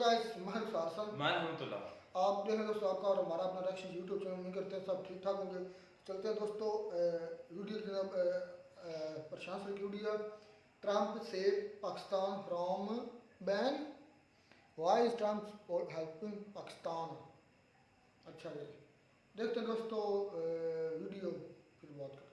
Guys, मैं फारसन। मैं रहमतुल्लाह। आप देख रहे हैं दोस्तों, आपका और हमारा अपना रिएक्शन यूट्यूब चैनल। उम्मीद करते हैं सब ठीक ठाक होंगे। चलते हैं दोस्तों वीडियो की तरफ। प्रशांत सर की वीडियो। ट्रम्प से Pakistan from ban, why is Trump helping Pakistan. अच्छा जी, देखते हैं दोस्तों वीडियो, फिर बात करते हैं।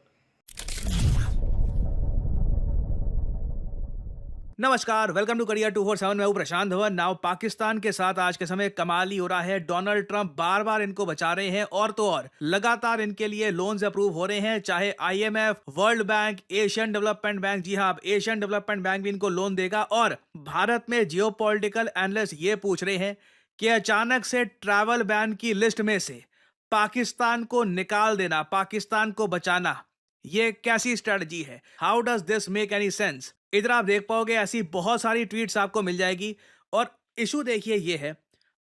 नमस्कार, वेलकम टू करियर 247। मैं हूं प्रशांत धवन। नाउ पाकिस्तान के साथ आज के समय कमाल ही हो रहा है। डोनाल्ड ट्रंप बार बार इनको बचा रहे हैं और तो और लगातार इनके लिए लोन्स अप्रूव हो रहे हैं, चाहे IMF, World Bank, Asian Development Bank. जी हाँ, एशियन डेवलपमेंट बैंक भी इनको लोन देगा। और भारत में जियोपॉलिटिकल एनालिस्ट ये पूछ रहे हैं कि अचानक से ट्रैवल बैन की लिस्ट में से पाकिस्तान को निकाल देना, पाकिस्तान को बचाना, ये कैसी स्ट्रेटजी है? How does this make any sense? इधर आप देख पाओगे ऐसी बहुत सारी ट्वीट्स आपको मिल जाएगी। और इशू देखिए ये है,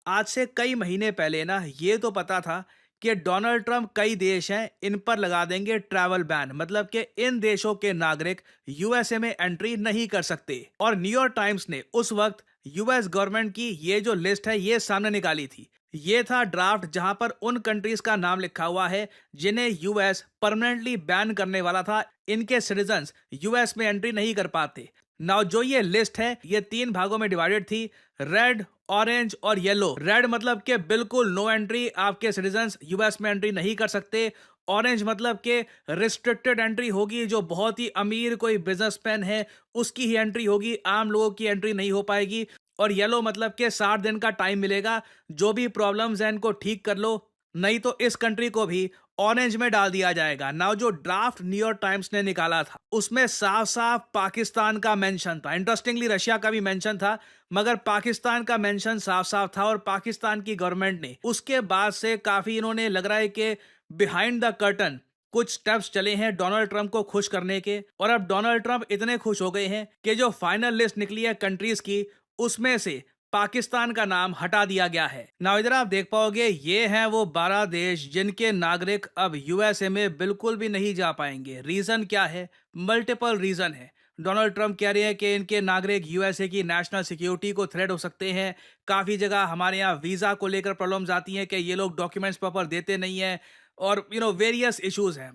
आज से कई महीने पहले ना ये तो पता था कि डोनाल्ड ट्रंप कई देश हैं इन पर लगा देंगे ट्रैवल बैन, मतलब कि इन देशों के नागरिक यूएसए में एंट्री नहीं कर सकते। और न्यूयॉर्क टाइम्स ने उस वक्त यूएस गवर्नमेंट की ये जो लिस्ट है ये सामने निकाली थी। ये था ड्राफ्ट जहां पर उन कंट्रीज का नाम लिखा हुआ है जिन्हें यूएस परमानेंटली बैन करने वाला था। इनके सिटीजन्स यूएस में एंट्री नहीं कर पाते। नाउ जो ये लिस्ट है ये 3 भागों में डिवाइडेड थी, रेड, ऑरेंज और येलो। रेड मतलब कि बिल्कुल नो एंट्री, आपके सिटीजन्स यूएस में एंट्री नहीं कर सकते। ऑरेंज मतलब कि रिस्ट्रिक्टेड एंट्री होगी, जो बहुत ही अमीर कोई बिजनेसमैन है उसकी ही एंट्री होगी, आम लोगों की एंट्री नहीं हो पाएगी। और येलो मतलब कि 60 दिन का टाइम मिलेगा, जो भी प्रॉब्लम्स हैं इनको ठीक कर लो, नहीं तो इस कंट्री को भी ऑरेंज में डाल दिया जाएगा। नाउ जो ड्राफ्ट न्यूयॉर्क टाइम्स ने निकाला था उसमें साफ साफ पाकिस्तान का मेंशन था। इंटरेस्टिंगली रशिया का भी मेंशन था, मगर पाकिस्तान का मेंशन साफ साफ था। और पाकिस्तान की गवर्नमेंट ने उसके बाद से काफी, इन्होंने लग रहा है कि बिहाइंड द कर्टन कुछ स्टेप्स चले हैं डोनाल्ड ट्रंप को खुश करने के। और अब डोनाल्ड ट्रंप इतने खुश हो गए हैं कि जो फाइनल लिस्ट निकली है कंट्रीज की, उसमें से पाकिस्तान का नाम हटा दिया गया है। नाउ इधर आप देख पाओगे ये हैं वो 12 देश जिनके नागरिक अब यूएसए में बिल्कुल भी नहीं जा पाएंगे। रीजन क्या है? मल्टीपल रीजन है। डोनाल्ड ट्रंप कह रहे हैं कि इनके नागरिक यूएसए की नेशनल सिक्योरिटी को थ्रेट हो सकते हैं। काफी जगह हमारे यहाँ वीजा को लेकर प्रॉब्लम्स आती हैं कि ये लोग डॉक्यूमेंट्स प्रॉपर देते नहीं है, और वेरियस इश्यूज हैं,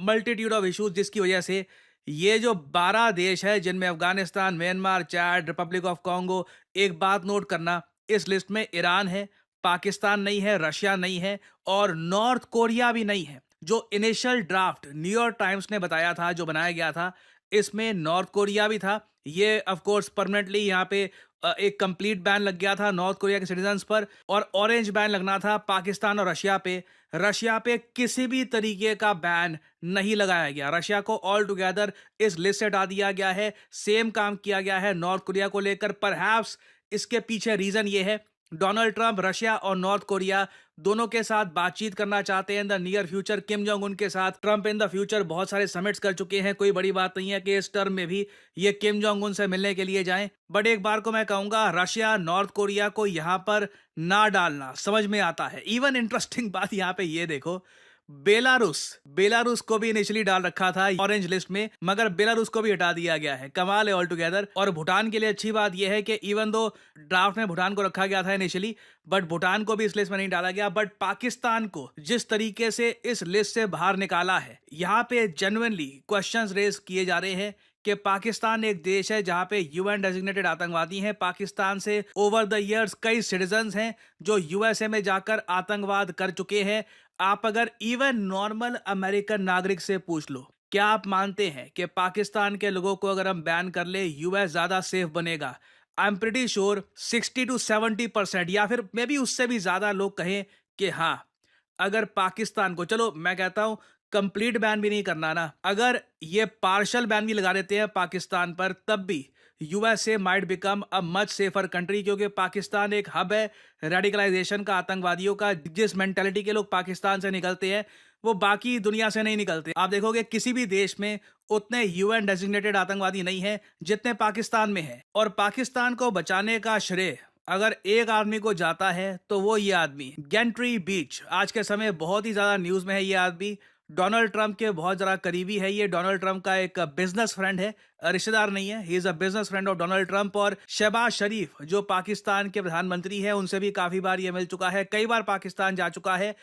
मल्टीट्यूड ऑफ इश्यूज, जिसकी वजह से ये जो 12 देश है जिनमें Afghanistan, Myanmar, Chad, Republic of Congo. एक बात नोट करना, इस लिस्ट में ईरान है, पाकिस्तान नहीं है, रशिया नहीं है और नॉर्थ कोरिया भी नहीं है। जो इनिशियल ड्राफ्ट न्यूयॉर्क टाइम्स ने बताया था, जो बनाया गया था, इसमें नॉर्थ कोरिया भी था। ये ऑफ कोर्स परमानेंटली यहाँ पे एक कंप्लीट बैन लग गया था नॉर्थ कोरिया के सिटीजन्स पर। और ऑरेंज बैन लगना था पाकिस्तान और रशिया पे। रशिया पे किसी भी तरीके का बैन नहीं लगाया गया। रशिया को ऑल टुगेदर इस लिस्ट से हटा दिया गया है। सेम काम किया गया है नॉर्थ कोरिया को लेकर। परहैप्स इसके पीछे रीजन ये है, डोनाल्ड ट्रंप रशिया और नॉर्थ कोरिया दोनों के साथ बातचीत करना चाहते हैं in the near future. Kim Jong Un के साथ ट्रंप इन द फ्यूचर बहुत सारे समिट्स कर चुके हैं। कोई बड़ी बात नहीं है कि इस टर्म में भी ये किम जोंग उन से मिलने के लिए जाएं। बट एक बार को मैं कहूंगा, रशिया नॉर्थ कोरिया को यहां पर ना डालना समझ में आता है। इवन इंटरेस्टिंग बात यहां पे ये देखो, बेलारूस बेलारूस को भी इनिशियली डाल रखा था ऑरेंज लिस्ट में, मगर बेलारूस को भी हटा दिया गया है। कमाल है ऑल टुगेदर। और भूटान के लिए अच्छी बात यह है कि इवन दो ड्राफ्ट में भूटान को रखा गया था इनिशियली, बट भूटान को भी इस लिस्ट में नहीं डाला गया। बट पाकिस्तान को जिस तरीके से इस लिस्ट से बाहर निकाला है, यहाँ पे जेन्युइनली क्वेश्चंस रेज किए जा रहे हैं कि पाकिस्तान एक देश है जहां पे यूएन डेजिग्नेटेड आतंकवादी हैं। पाकिस्तान से ओवर द इयर्स कई सिटीजन्स हैं जो यूएसए में जाकर आतंकवाद कर चुके हैं। आप अगर इवन नॉर्मल अमेरिकन नागरिक से पूछ लो, क्या आप मानते हैं कि पाकिस्तान के लोगों को अगर हम बैन कर ले यूएस ज्यादा सेफ बनेगा? I am pretty sure 60 to 70% या फिर मे बी उससे भी ज्यादा लोग कहें कि हाँ, अगर पाकिस्तान को, चलो मैं कहता हूं कंप्लीट बैन भी नहीं करना ना, अगर ये पार्शियल बैन भी लगा देते हैं पाकिस्तान पर, तब भी USA might become a much safer country. क्योंकि पाकिस्तान एक हब है रेडिकलाइजेशन का, आतंकवादियों का। जिस मेंटेलिटी के लोग पाकिस्तान से निकलते हैं वो बाकी दुनिया से नहीं निकलते। आप देखोगे किसी भी देश में उतने यूएन डेजिग्नेटेड आतंकवादी नहीं है जितने पाकिस्तान में है। और पाकिस्तान को बचाने का श्रेय अगर एक आदमी को जाता है तो वो ये आदमी, गेंट्री बीच, आज के समय बहुत ही ज्यादा न्यूज में है ये आदमी। डोनाल्ड ट्रंप के बहुत ज़रा करीबी है ये। डोनाल्ड ट्रंप का एक बिजनेस फ्रेंड है, रिश्तेदार नहीं है। He is a business friend of Donald Trump. और शहबाज शरीफ जो पाकिस्तान के प्रधानमंत्री हैं, उनसे भी काफ़ी बार ये मिल चुका है, कई बार पाकिस्तान जा चुका है।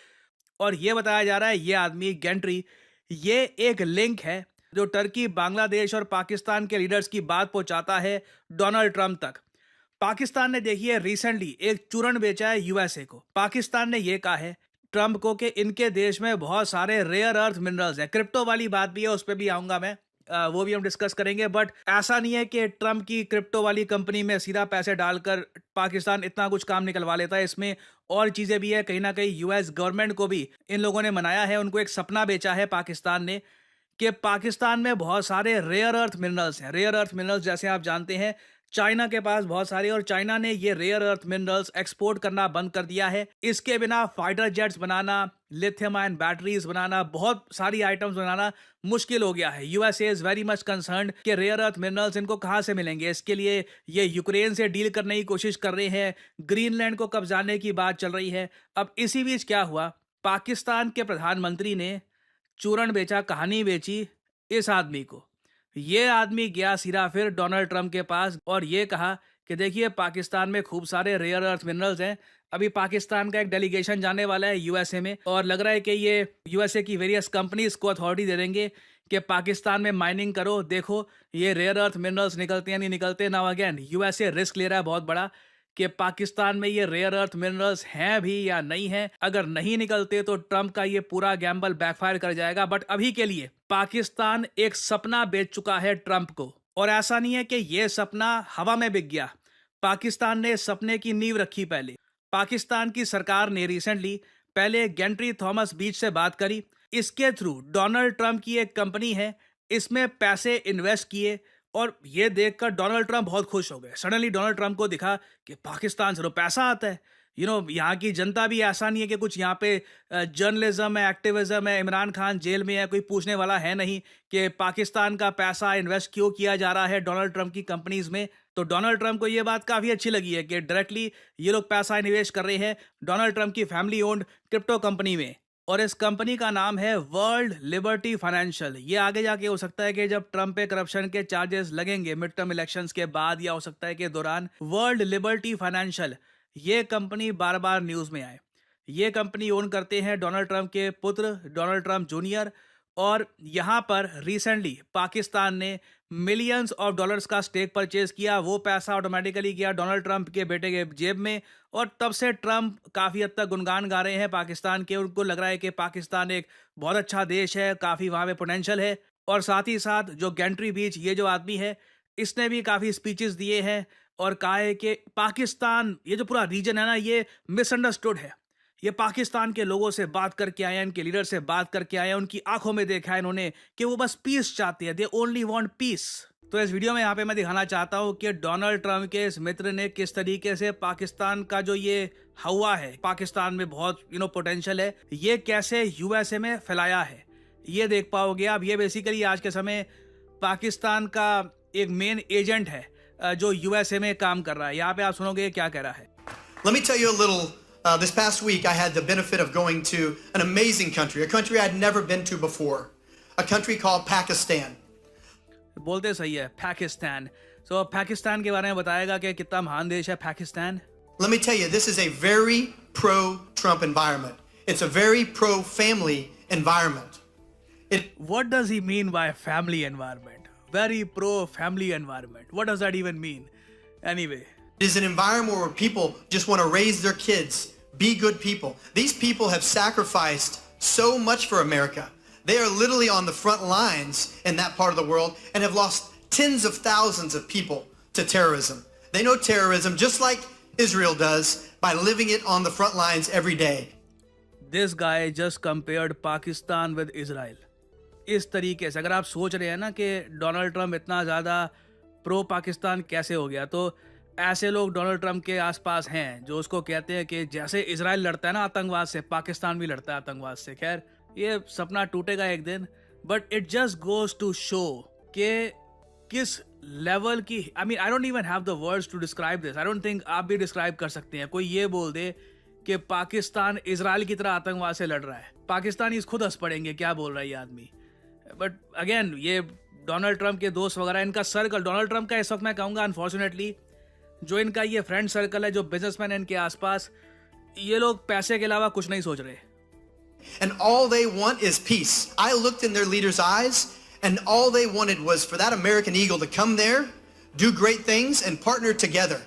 और ये बताया जा रहा है ये आदमी गेंट्री, ये एक लिंक है जो टर्की, बांग्लादेश और पाकिस्तान के लीडर्स की बात पहुंचाता है डोनाल्ड ट्रंप तक। पाकिस्तान ने देखिए रिसेंटली एक चूर्ण बेचा है यूएसए को। पाकिस्तान ने ये कहा है ट्रंप को कि इनके देश में बहुत सारे रेयर अर्थ मिनरल्स हैं। क्रिप्टो वाली बात भी है, उस पर भी आऊंगा मैं, वो भी हम डिस्कस करेंगे। बट ऐसा नहीं है कि ट्रंप की क्रिप्टो वाली कंपनी में सीधा पैसे डालकर पाकिस्तान इतना कुछ काम निकलवा लेता है। इसमें और चीज़ें भी है। कहीं ना कहीं यूएस गवर्नमेंट को भी इन लोगों ने मनाया है, उनको एक सपना बेचा है पाकिस्तान ने कि पाकिस्तान में बहुत सारे रेयर अर्थ मिनरल्स हैं। रेयर अर्थ मिनरल्स जैसे आप जानते हैं चाइना के पास बहुत सारे, और चाइना ने ये रेयर अर्थ मिनरल्स एक्सपोर्ट करना बंद कर दिया है। इसके बिना फाइटर जेट्स बनाना, लिथियम आयन बैटरीज बनाना, बहुत सारी आइटम्स बनाना मुश्किल हो गया है। USA is very much concerned कि रेयर अर्थ मिनरल्स इनको कहाँ से मिलेंगे। इसके लिए ये यूक्रेन से डील करने की कोशिश कर रहे हैं, ग्रीनलैंड को कब्जाने की बात चल रही है। अब इसी बीच क्या हुआ, पाकिस्तान के प्रधानमंत्री ने चूरण बेचा, कहानी बेची इस आदमी को। ये आदमी गया सीधा फिर डोनाल्ड ट्रंप के पास और ये कहा कि देखिए पाकिस्तान में खूब सारे रेयर अर्थ मिनरल्स हैं। अभी पाकिस्तान का एक डेलीगेशन जाने वाला है यूएसए में, और लग रहा है कि ये यूएसए की वेरियस कंपनीज को अथॉरिटी दे देंगे कि पाकिस्तान में माइनिंग करो, देखो ये रेयर अर्थ मिनरल्स निकलते हैं नहीं निकलते। नाउ अगेन यूएसए रिस्क ले रहा है बहुत बड़ा कि पाकिस्तान में ये रेयर अर्थ मिनरल्स हैं भी या नहीं हैं। अगर नहीं निकलते तो ट्रंप का ये पूरा गैम्बल बैकफायर कर जाएगा। बट अभी के लिए पाकिस्तान एक सपना बेच चुका है ट्रंप को, और ऐसा नहीं है कि ये सपना हवा में बिक गया। पाकिस्तान ने सपने की नींव रखी पहले। पाकिस्तान की सरकार ने रिसेंटली पहले गेंट्री थॉमस बीच से बात करी, इसके थ्रू डोनाल्ड ट्रंप की एक कंपनी है, इसमें पैसे इन्वेस्ट किए, और ये देखकर डोनाल्ड ट्रंप बहुत खुश हो गए। सडनली डोनाल्ड ट्रंप को दिखा कि पाकिस्तान से तो पैसा आता है। यहाँ की जनता भी ऐसा नहीं है कि कुछ यहाँ पे जर्नलिज्म है, एक्टिविज्म है, इमरान खान जेल में है, कोई पूछने वाला है नहीं कि पाकिस्तान का पैसा इन्वेस्ट क्यों किया जा रहा है डोनाल्ड ट्रंप की कंपनीज में। तो डोनाल्ड ट्रंप को ये बात काफ़ी अच्छी लगी है कि डायरेक्टली ये लोग पैसा निवेश कर रहे हैं डोनाल्ड ट्रंप की फैमिली ओन्ड क्रिप्टो कंपनी में, और इस कंपनी का नाम है वर्ल्ड लिबर्टी फाइनेंशियल। ये आगे जाके हो सकता है कि जब ट्रंप पे करप्शन के चार्जेस लगेंगे मिड टर्म इलेक्शंस के बाद, या हो सकता है कि दौरान, वर्ल्ड लिबर्टी फाइनेंशियल ये कंपनी बार बार न्यूज़ में आए। ये कंपनी ओन करते हैं डोनाल्ड ट्रंप के पुत्र डोनाल्ड ट्रंप जूनियर, और यहाँ पर रिसेंटली पाकिस्तान ने मिलियंस ऑफ डॉलर्स का स्टेक परचेज किया। वो पैसा ऑटोमेटिकली गया डोनाल्ड ट्रंप के बेटे के जेब में, और तब से ट्रंप काफ़ी हद तक गुणगान गा रहे हैं पाकिस्तान के। उनको लग रहा है कि पाकिस्तान एक बहुत अच्छा देश है, काफ़ी वहाँ पे पोटेंशियल है। और साथ ही साथ जो गेंट्री बीच ये जो आदमी है, इसने भी काफ़ी स्पीचेस दिए हैं और कहा है कि पाकिस्तान, ये जो पूरा रीजन है ना, ये मिसअंडरस्टूड है। ये पाकिस्तान के लोगों से बात करके आए हैं, इनके लीडर से बात करके आए हैं, उनकी आंखों में देखा है इन्होंने कि वो बस पीस चाहते हैं, दे ओनली वांट पीस। तो इस वीडियो में यहाँ पे मैं दिखाना चाहता हूँ कि डोनाल्ड ट्रंप के इस मित्र ने किस तरीके से पाकिस्तान का जो ये हवा है, पाकिस्तान में बहुत पोटेंशियल है, ये कैसे यूएसए में फैलाया है, ये देख पाओगे आप। ये बेसिकली आज के समय पाकिस्तान का एक मेन एजेंट है जो यूएसए में काम कर रहा है। यहाँ पे आप सुनोगे क्या कह रहा है। Let me tell you a little. This past week, I had the benefit of going to an amazing country, a country I'd never been to before, a country called Pakistan. बोलते सही है, पाकिस्तान। So पाकिस्तान के बारे में बताएगा कि कितना महान देश है Pakistan. Let me tell you, this is a very pro-Trump environment. It's a very pro-family environment. What does he mean by family environment? Very pro-family environment. What does that even mean? Anyway. It is an environment where people just want to raise their kids, be good people. These people have sacrificed so much for America. They are literally on the front lines in that part of the world and have lost tens of thousands of people to terrorism. They know terrorism just like Israel does by living it on the front lines every day. This guy just compared Pakistan with Israel. इस तरीके से अगर आप सोच रहे हैं ना कि डोनाल्ड ट्रंप इतना ज़्यादा प्रो पाकिस्तान कैसे हो गया, तो ऐसे लोग डोनाल्ड ट्रंप के आसपास हैं जो उसको कहते हैं कि जैसे इजराइल लड़ता है ना आतंकवाद से, पाकिस्तान भी लड़ता है आतंकवाद से। खैर ये सपना टूटेगा एक दिन, but it just goes to show कि किस लेवल की, I don't even have the words to describe this. I don't think आप भी डिस्क्राइब कर सकते हैं। कोई ये बोल दे कि पाकिस्तान इजराइल की तरह आतंकवाद से लड़ रहा है। पाकिस्तानी खुद हंस पड़ेंगे क्या बोल रहा है ये आदमी। बट अगेन ये डोनाल्ड ट्रंप के दोस्त वगैरह, इनका सर्कल, डोनाल्ड ट्रंप का इस वक्त मैं कहूँगा अनफॉर्चुनेटली जो इनका ये फ्रेंड सर्कल है, जो बिजनेसमैन है इनके आसपास, ये लोग पैसे के अलावा कुछ नहीं सोच रहे। And all they want is peace. I looked in their leaders' eyes, and all they wanted was for that American eagle to come there, do great things, and partner together.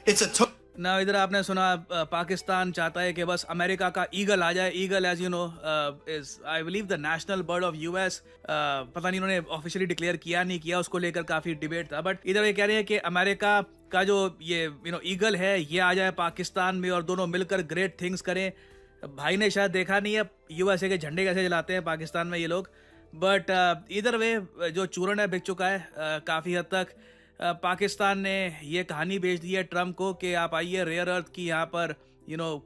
It's a ना इधर आपने सुना पाकिस्तान चाहता है कि बस America का eagle आ जाए। Eagle as you know is I believe the national bird of US. पता नहीं इन्होंने ऑफिशियली डिक्लेयर किया नहीं किया, उसको लेकर काफी डिबेट था। बट इधर ये कह रहे हैं कि अमेरिका का जो ये ईगल है ये आ जाए पाकिस्तान में और दोनों मिलकर ग्रेट थिंग्स करें। भाई ने शायद देखा नहीं है यूएसए के झंडे कैसे जलाते हैं पाकिस्तान में ये लोग। बट इधर वे जो चूरन है बिक चुका है काफ़ी हद तक। पाकिस्तान ने ये कहानी भेज दी है ट्रम्प को कि आप आइए रेयर अर्थ की यहाँ पर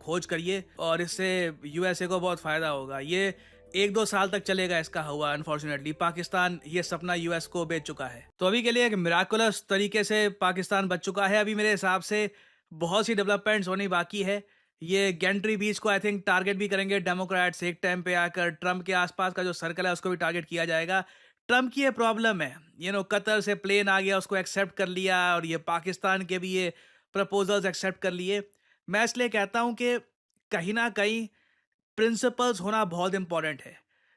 खोज करिए और इससे यूएसए को बहुत फ़ायदा होगा। ये 1-2 साल तक चलेगा इसका हुआ। अनफॉर्चुनेटली पाकिस्तान ये सपना यूएस को बेच चुका है। तो अभी के लिए एक मिराकुलस तरीके से पाकिस्तान बच चुका है। अभी मेरे हिसाब से बहुत सी डेवलपमेंट्स होनी बाकी है। ये गेंट्री बीच को आई थिंक टारगेट भी करेंगे डेमोक्रेट्स एक टाइम पे आकर। ट्रम्प के आसपास का जो सर्कल है उसको भी टारगेट किया जाएगा। ट्रम्प की ये प्रॉब्लम है, कतर से प्लेन आ गया, उसको एक्सेप्ट कर लिया, और ये पाकिस्तान के भी ये प्रपोजल्स एक्सेप्ट कर लिए। मैं इसलिए कहता हूँ कि कहीं ना कहीं प्रिंसिपल्स होना बहुत इंपॉर्टेंट है।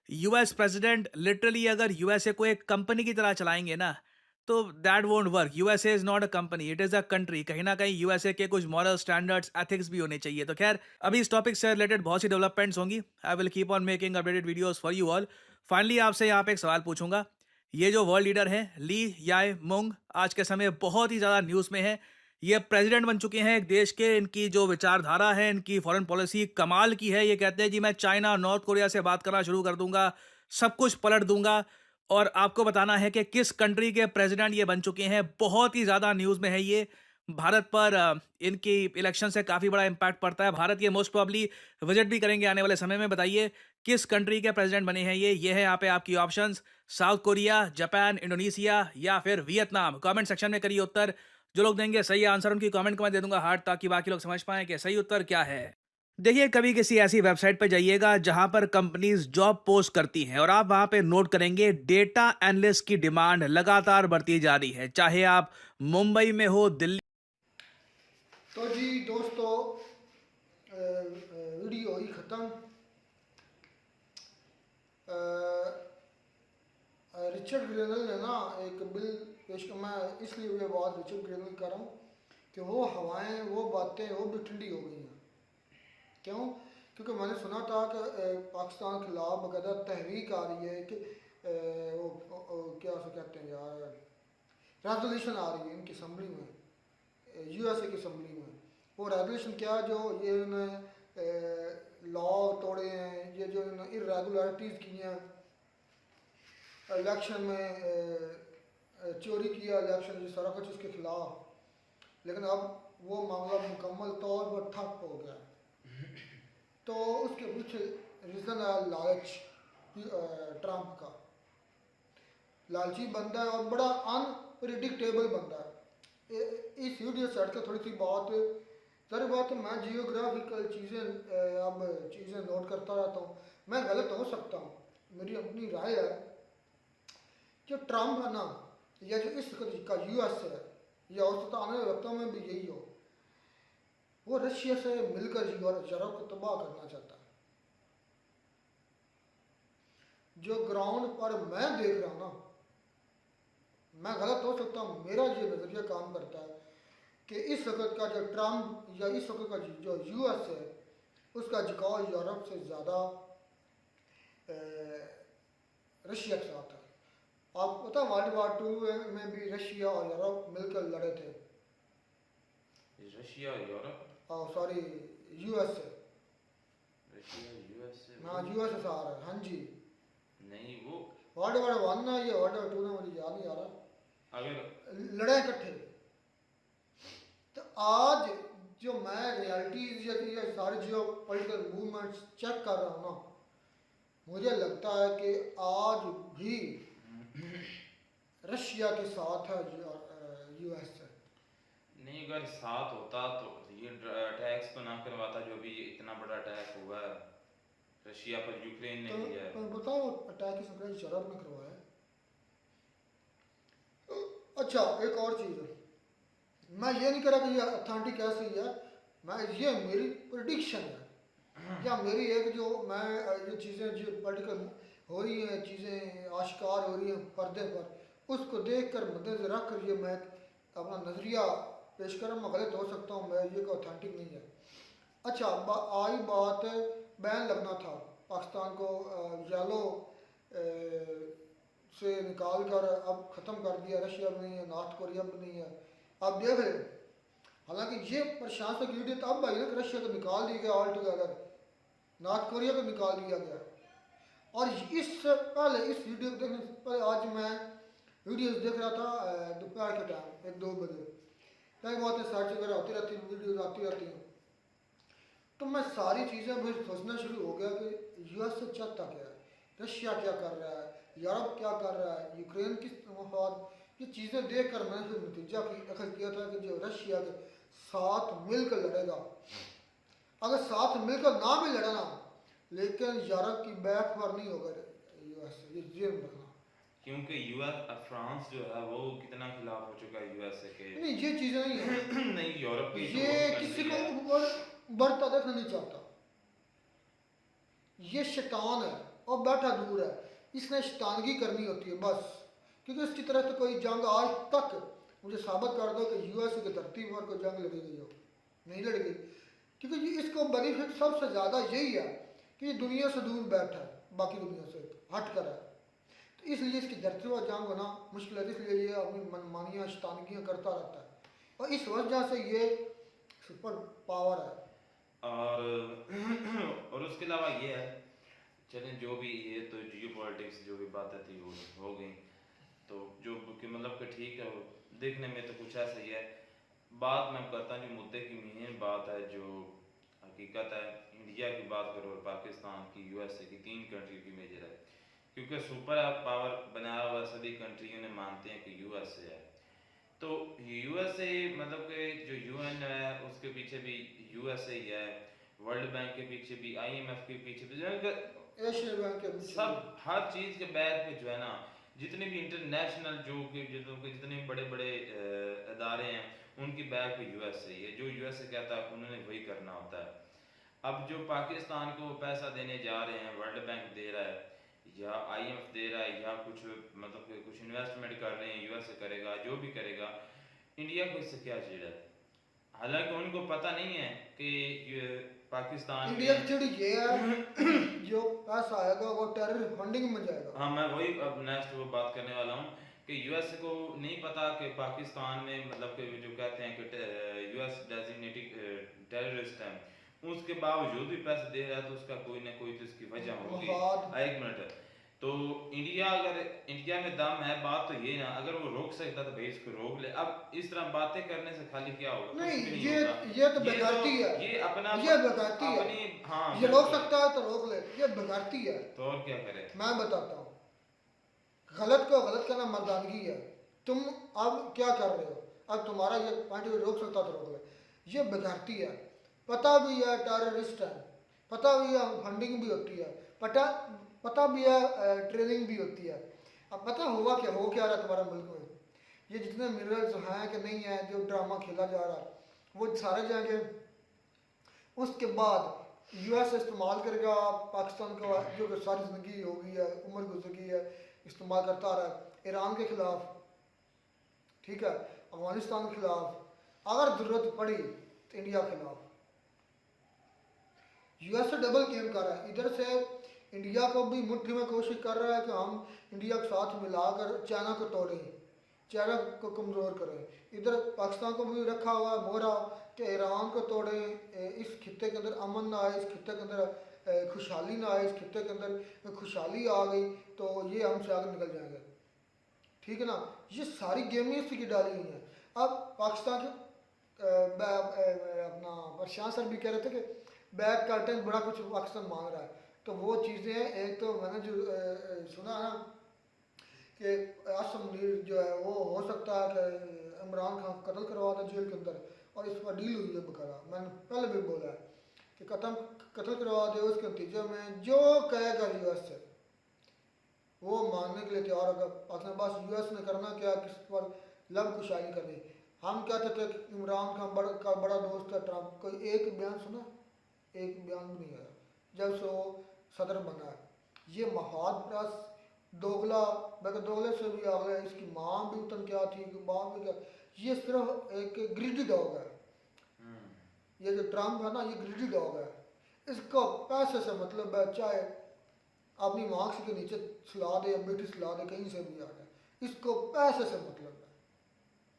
यूएस प्रेसिडेंट लिटरली अगर यूएसए को एक कंपनी की तरह चलाएंगे ना, तो that won't work. USA is not a company, it is a country. कहीं ना कहीं यूएसए के कुछ मॉरल स्टैंडर्ड्स, एथिक्स भी होने चाहिए। तो खैर अभी इस टॉपिक से रिलेटेड बहुत सी डेवलपमेंट्स होंगी। I will keep on making updated videos for you all. Finally आपसे यहाँ पे एक सवाल पूछूंगा। ये जो वर्ल्ड लीडर हैं ली याए मुंग, आज के समय बहुत ही ज़्यादा न्यूज़ में है। ये प्रेसिडेंट बन चुके हैं एक देश के। इनकी जो विचारधारा है, इनकी फॉरेन पॉलिसी कमाल की है। ये कहते हैं जी मैं चाइना, नॉर्थ कोरिया से बात करना शुरू कर दूंगा, सब कुछ पलट दूंगा। और आपको बताना है कि किस कंट्री के प्रेसिडेंट ये बन चुके हैं। बहुत ही ज़्यादा न्यूज़ में है ये। भारत पर इनकी इलेक्शन से काफ़ी बड़ा इम्पैक्ट पड़ता है। भारत ये मोस्ट प्रॉब्ली विजिट भी करेंगे आने वाले समय में। बताइए किस कंट्री के प्रेसिडेंट बने हैं ये है यहाँ पे आपकी options. South Korea, Japan, Indonesia या फिर वियतनाम। कमेंट सेक्शन में करिए उत्तर। जो लोग देंगे सही आंसर उनकी कमेंट को मैं दे दूंगा हार्ट, ताकि बाकी लोग समझ पाएं कि सही उत्तर क्या है। देखिए कभी किसी ऐसी वेबसाइट पर जाइएगा जहां पर कंपनीज जॉब पोस्ट करती हैं और आप वहां पे नोट करेंगे डेटा एनालिस्ट की डिमांड लगातार बढ़ती जा रही है, चाहे आप मुंबई में हो, दिल्ली। तो जी दोस्तों वीडियो ही ख़त्म। रिचर्ड ग्रेनल ने ना एक बिल पेश कर, मैं इसलिए ये बात रिचर्ड ग्रेनल कर रहा हूँ कि वो हवाएं, वो बातें, वो भी ठंडी हो गई हैं। क्यों? क्योंकि मैंने सुना था कि पाकिस्तान के खिलाफ बकायदा तहरीक आ रही है कि क्या उसे कहते हैं यार, रेजोल्यूशन आ रही है इनकी असम्बली में, यूएसए की असम्बली में। वो रेजोल्यूशन क्या, जो ये इन्होंने लॉ तोड़े हैं, ये जो इन्होंने इरेगुलरिटीज़ की हैं, इलेक्शन में चोरी किया इलेक्शन, जो सारा कुछ उसके खिलाफ। लेकिन अब वो मामला मुकम्मल तौर पर ठप हो गया। तो उसके पीछे रीज़न है लालच। ट्रम्प का लालची बंदा है और बड़ा अनप्रिडिक्टेबल बंदा है। इस वीडियो से हटकर थोड़ी सी बात, सारी बात मैं जियोग्राफिकल चीज़ें नोट करता रहता हूँ। मैं गलत हो सकता हूँ, मेरी अपनी राय है। जो ट्रम्प है ना, या जो इस का यूएस है, या हो सकता आने वाले वक्तों में भी यही हो, वो रशिया से मिलकर यूरोप को तबाह करना चाहता है। जो ग्राउंड पर मैं देख रहा हूँ ना, मैं गलत हो सकता हूँ, मेरा ये नज़रिया काम करता है कि इस वक्त का जो ट्रम्प या इस वक्त का जो यूएस है, उसका झुकाव यूरोप से ज़्यादा रशिया के साथ है। आपको पता वर्ल्ड वार 2 में भी रशिया और यूरोप मिलकर लड़े थे। रशिया और यूरोप, सॉरी यूएस से। रशिया यूएस से, हाँ यूएस से आ रहा है। हाँ जी, नहीं वो वर्ल्ड वार 1 ना, ये वर्ल्ड वार 2 ना, मुझे याद नहीं आ रहा। अगर लड़े इकट्ठे। तो आज जो मैं रियलिटीज या सारे जियो पॉलिटिकल मूवमेंट्स चेक कर रहा हूँ ना, मुझे लगता है कि आज भी रशिया के साथ है यूएस से। नहीं, अगर साथ होता तो ये टैक्स तो ना करवाता जो भी इतना इतना बड़ा अटैक हुआ है रशिया पर, यूक्रेन ने किया है। तो बताओ अटैक किस अंग्रेज शराब ने करवाया है? अच्छा एक और चीज़, मैं ये नहीं कह रहा कि ये अथेंटिक ऐसी है, मैं ये मेरी प्रिडिक्शन है या मेरी एक जो मैं ये चीज़ें जो पॉलिटिकल हो रही हैं, चीज़ें आश्कार हो रही हैं पर्दे पर, उसको देख कर मद्देनजर रख कर ये मैं अपना नज़रिया पेश कर रहा हूँ। मैं गलत हो सकता हूँ, मैं ये ऑथेंटिक नहीं है। अच्छा आई बात बैन लगना था पाकिस्तान को येलो से निकाल कर अब ख़त्म कर दिया, रशिया भी नहीं है, नॉर्थ कोरिया भी नहीं है। अब देख रहे हालांकि ये प्रशांत की वीडियो तो अब आई ना कि रशिया को निकाल दिया गया ऑल टुगेदर, नॉर्थ कोरिया को निकाल दिया गया। और इस पहले इस वीडियो को देखने से पहले आज मैं वीडियोस देख रहा था दोपहर के टाइम 1-2 बजे, कई बातें सर्च वगैरह होती रहती हैं, वीडियोस आती रहती हैं, तो मैं सारी चीज़ें मुझे सोचना शुरू हो गया कि यूएस से चाहता क्या है, रशिया क्या कर रहा है, यूरोप क्या कर रहा है, यूक्रेन किस मफाद, ये चीज़ें देख कर मैंने फिर नतीजा अखज़ किया था कि जो रशिया के साथ मिलकर लड़ेगा, अगर साथ मिलकर ना भी लड़ना लेकिन यूरोप की बैक पर नहीं होगा यूएस, ये जेल में रखना। क्योंकि यूएस फ्रांस जो है वो कितना खिलाफ हो चुका है यूएसए के। नहीं ये चीज़ें नहीं है नहीं यूरोप की ये किसी को ऊपर बढ़ता देखना नहीं चाहता, ये शैतान है और बैठा दूर है, इसने शैतानगी करनी होती है बस। क्योंकि इसकी तरह तो कोई जंग आज तक मुझे साबित कर दो कि यूएस की धरती पर कोई जंग लड़ी गई हो, नहीं लड़ी गई। क्योंकि इसको बेनिफिट सबसे ज़्यादा यही है कि ये दुनिया से दूर बैठा है, बाकी दुनिया से हट कर है, तो इसलिए इसकी धरती पर जंग होना मुश्किल है। इसलिए ये अपनी मनमानियाँ शैतानगियाँ करता रहता है और इस वजह से ये सुपर पावर है। और उसके अलावा ये है, चलें जो भी ये तो जियो पॉलिटिक्स जो भी बातें थी वो हो गई, तो जो कि मतलब कि ठीक है, देखने में तो कुछ ऐसा ही है। बात मैं करता हूँ जो मुद्दे की मेन बात है, जो हकीकत है, इंडिया की बात करो और पाकिस्तान की, यूएसए की, 3 कंट्री की मेजर है। क्योंकि सुपर पावर बनाया हुआ सभी कंट्रियों ने मानते हैं कि यूएसए है, तो यूएसए मतलब कि जो यूएन है उसके पीछे भी यूएसए ही है, वर्ल्ड बैंक के पीछे भी, आईएमएफ के पीछे भी, एशिया बैंक के सब हर चीज़ के बैक पे जो है ना, जितने भी इंटरनेशनल जितने बड़े बड़े अदारे हैं उनकी बैक पे यूएसए है, जो यूएसए कहता है उन्होंने वही करना होता है। अब जो पाकिस्तान को पैसा देने जा रहे हैं, वर्ल्ड बैंक दे रहा है या आईएमएफ दे रहा है या कुछ मतलब कि कुछ इन्वेस्टमेंट कर रहे हैं, यूएसए करेगा, जो भी करेगा, इंडिया को इससे क्या चिड़ है? हालांकि उनको पता नहीं है कि पाकिस्तान इंडिया की चिड़ ये है जो पैसा आएगा वो टेरर फंडिंग में जाएगा। हाँ, मैं वही अब नेक्स्ट वो बात करने वाला हूँ कि यूएस को नहीं पता कि पाकिस्तान में मतलब कि जो कहते हैं कि यूएस डेजिग्नेटेड टेररिस्ट है, उसके बावजूद भी पैसे दे रहा है, तो उसका कोई ना कोई तो इसकी वजह होगी। एक मिनट, तो अगर इंडिया में दम है, बात तो ये ना, अगर वो रोक सकता तो भाई इसको रोक ले। अब इस तरह बातें करने से खाली क्या होगा? नहीं, ये तो बेगारती है, ये अपना ये बेगारती है। हाँ, ये रोक सकता है तो रोक ले, ये बेगारती है। तो और क्या करे? मैं बताता हूँ, गलत को गलत करना मर्दानगी है। तुम अब क्या कर रहे हो, अब तुम्हारा ये पॉइंट रोक सकता तो रोक ले, ये बेगारती है। पता भी है टेररिस्ट है, पता भी है फंडिंग भी होती है, पता भी है ट्रेनिंग भी होती है। अब पता हुआ क्या हो क्या रहा है तुम्हारे मुल्क में, ये जितने मिनरल्स हैं कि नहीं है, जो ड्रामा खेला जा रहा है वो सारे जाएंगे, उसके बाद यूएस इस्तेमाल करेगा पाकिस्तान का, जो सारी ज़िंदगी हो गई है, उम्र गुजर गई है, इस्तेमाल करता आ रहा है ईरान के ख़िलाफ़, ठीक है, अफगानिस्तान के ख़िलाफ़, अगर ज़रूरत पड़ी तो इंडिया के खिलाफ। यूएस से डबल गेम कर रहा है, इधर से इंडिया को भी मुट्ठी में कोशिश कर रहा है कि हम इंडिया के साथ मिलाकर चाइना को तोड़ें, चाइना को कमज़ोर करें। इधर पाकिस्तान को भी रखा हुआ है मोहरा कि ईरान को तोड़ें, इस खित्ते के अंदर अमन ना आए, इस खित्ते के अंदर खुशहाली ना आए, इस खित्ते के अंदर खुशहाली आ गई तो ये हमसे आगे निकल जाएंगे, ठीक है ना। ये सारी गेमें इसी की डाली हुई हैं। अब पाकिस्तान के अपना प्रशांत सर भी कह रहे थे कि बैक कर्टन बड़ा कुछ पाकिस्तान मांग रहा है, तो वो चीज़ें, एक तो मैंने जो सुना ना कि आसम मुनीर जो है वो हो सकता है कि इमरान खान कत्ल करवा दें जेल के अंदर, और इस पर डील हुई है बकायदा। मैंने पहले भी बोला है कि कत्ल करवा दे, उसके नतीजे में जो कहेगा यूएस से वो मानने के लिए तैयार होगा पाकिस्तान। बस यूएस ने करना क्या, किस पर लब कुशाई नहीं करनी। हम कहते थे कि इमरान खान का बड़ा दोस्त है ट्रंप, कोई एक बयान सुना? एक बयान भी नहीं आया जब से वो सदर बना है। ये महाद प्लस दोगला, बल्कि दोगले से भी आ गया, इसकी माँ भी उतन क्या थी, बाप भी क्या, ये सिर्फ एक ग्रीडी डॉग है। ये जो ट्रंप है ना, ये ग्रीडी डॉग है, इसको पैसे से मतलब है, चाहे अपनी मार्क्स के नीचे सुला दे या बेटी सुला दे, कहीं से भी आ जाए, इसको पैसे से मतलब है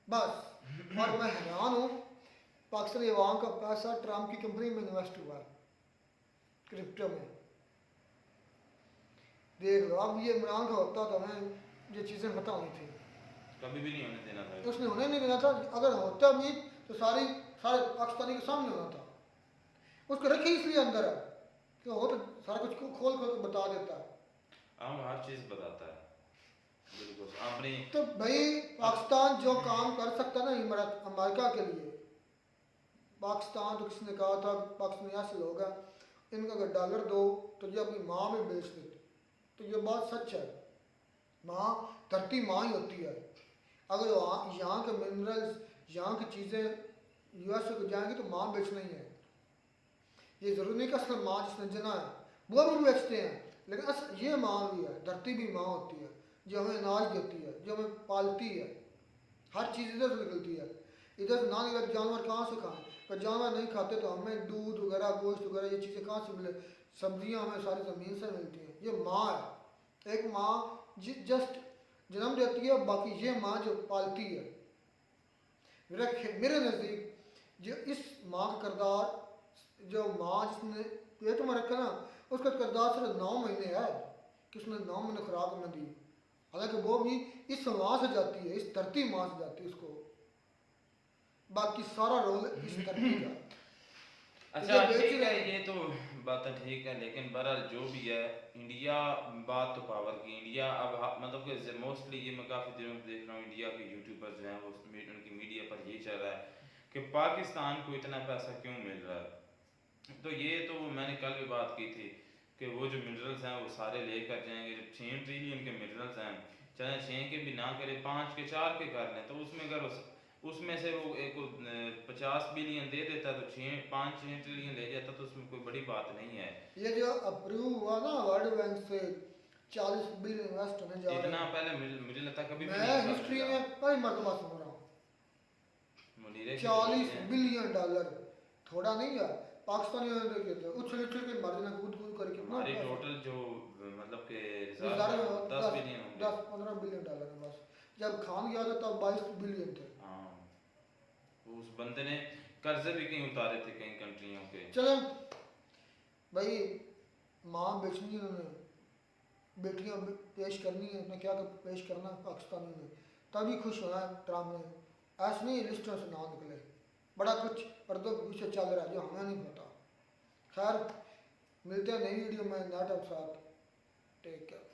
बस। और मैं हैरान हूँ, पाकिस्तानी अवाम का पैसा ट्रंप की कंपनी में इन्वेस्ट हुआ है, क्रिप्टो में। देख लो, अब ये इमरान का होता तो हमें ये चीज़ें पता होनी थी, कभी भी नहीं होने देना था। उसने होने नहीं देना था। अगर होता भी तो सारे पाकिस्तानी के सामने होना था। उसको रखे इसलिए अंदर है कि हो तो सारा कुछ खोल खोल के बता देता है। हम हर चीज बताता है, बिल्कुल अपनी। तो भाई पाकिस्तान जो काम कर सकता ना अमेरिका के लिए, पाकिस्तान तो किसी ने कहा था पाकिस्तान ऐसे लोग हैं, इनको अगर डॉलर दो तो ये अपनी माँ में बेच देते। तो ये बात सच है, माँ धरती माँ ही होती है। अगर यहाँ के मिनरल्स, यहाँ की चीज़ें यूएस को जाएंगी तो माँ बेचना ही है। ये ज़रूरी नहीं कि असल माँ जिसने जना है वो भी बेचते हैं, लेकिन असल ये माँ भी है, धरती भी माँ होती है जो हमें अनाज देती है, जो हमें पालती है। हर चीज़ इधर से निकलती है, इधर से ना निकल जानवर कहाँ से खाएं? पर जानवर नहीं खाते तो हमें दूध वगैरह, गोश्त वगैरह, ये चीज़ें कहाँ से मिले? सब्जियाँ हमें सारी ज़मीन से मिलती हैं। ये माँ है, एक माँ जस्ट जन्म देती है, बाकी ये माँ जो पालती है। मेरे नज़दीक जो इस माँ का किरदार, जो माँ जिसने पेट में रखा ना, उसका किरदार सिर्फ 9 महीने है कि उसने 9 महीने खुराक में दी। हालांकि वो भी इस माँ से जाती है, इस धरती माँ से जाती है उसको, बाकी सारा रोल इस धरती का। अच्छा ठीक है, ये तो बात ठीक है, लेकिन बहरहाल जो भी है, इंडिया, बात तो पावर की, इंडिया अब मतलब कि मोस्टली ये मैं काफ़ी दिनों से देख रहा हूँ, इंडिया के यूट्यूबर्स जो हैं वो उनकी मीडिया पर यही चल रहा है कि पाकिस्तान को इतना पैसा क्यों मिल रहा है। तो ये तो मैंने कल भी बात की थी कि वो जो मिनरल्स हैं वो सारे लेकर जाएंगे। जब 6 ट्रिलियन के मिनरल्स हैं, चाहे 6 के भी ना करें, 5 के 4 के कर लें, तो उसमें अगर उसमें से वो एक 50 बिलियन दे देता तो 5-6 ट्रिलियन ले जाता, तो उसमें कोई बड़ी बात नहीं है। ये जो अप्रूव हुआ ना वर्ल्ड बैंक से 40 बिलियन इन्वेस्ट होने जा रहा है, इतना पहले मुझे लगता कभी भी मैं हिस्ट्री में पहली मरतबा सुन रहा हूँ। 40 बिलियन डॉलर थोड़ा नहीं है। पाकिस्तानी उछल उछल के मर जाना, कूद कूद करके। हमारी टोटल जो मतलब के 10 बिलियन 10-15 बिलियन डॉलर है बस। जब खान गया था तब 22 बिलियन थे। हाँ, उस बंदे ने कर्जे भी कहीं उतारे थे कई कंट्रियों के। चलो भाई, माँ बेचनी है उन्होंने, बेटियां पेश करनी है, उसने क्या पेश करना पाकिस्तानी ने, तभी खुश होना है ट्रम्प ने। ऐसे नहीं लिस्टों से ना निकले, बड़ा कुछ पर्दों के पीछे चल रहा है जो हमें नहीं पता। खैर, मिलते हैं नई वीडियो में नेट के साथ। Take care.